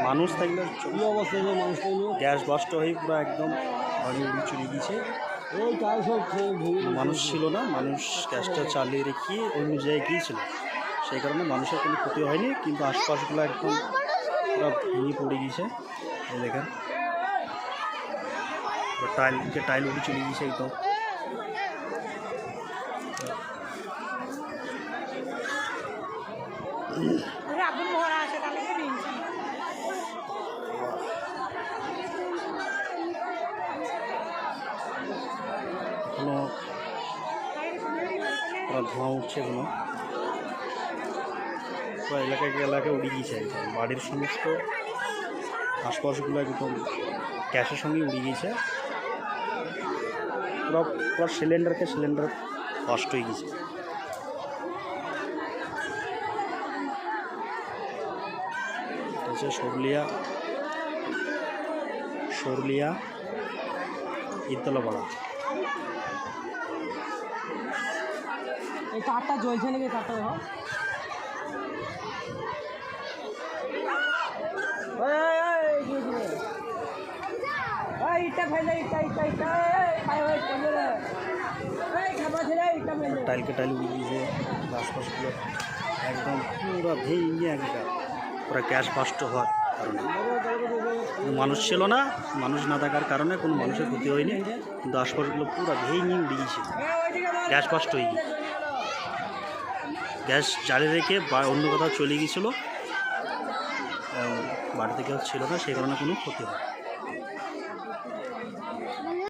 মানুষ থাকলে এই অবস্থা হলো মানুষ থাকলে গ্যাস বাস্ট হয়ে পুরো একদম ঘরে উড়ি চলে গিয়েছে। ওই তাই সব মানুষ ছিল না, মানুষ গ্যাসটা চালিয়ে রেখে অন্য জায়গায় গিয়েছিল, সেই কারণে মানুষের কোনো ক্ষতি হয়নি, কিন্তু আশপাশগুলো একদম পুরো ভেঙে পড়ে গিয়েছে। এই দেখেন টাইল উড়ে চলে গিয়েছে একদম। এখনো পুরো ধোঁয়া উঠছে, এখনো পুরো এলাকায় উড়ে গিয়েছে একদম। বাড়ির সমস্ত আশপাশগুলো একদম গ্যাসের সঙ্গে উড়ে গিয়েছে। পুরো সিলিন্ডার নষ্ট হয়ে গেছে। হচ্ছে সরলিয়া ঈদতলা পাড়া। এই কাঠটা জ্বলছে নাকি? কাঠটা দেখো, টাইল উড়ে গিয়েছে, আশপাশগুলো একদম পুরো ভেঙে একদম পুরো গ্যাস বাস্ট হওয়ার কারণে। মানুষ ছিল না, মানুষ না থাকার কারণে কোনো মানুষের ক্ষতি হয়নি, কিন্তু আশপাশগুলো পুরো ভেঙে উড়ে গিয়েছে, গ্যাস বাস্ট হয়ে গিয়েছে। গ্যাস জ্বালিয়ে রেখে অন্য কোথাও চলে গিয়েছিলো, বাড়িতে কেউ ছিল না, সেই কারণে কোনো ক্ষতি হয়।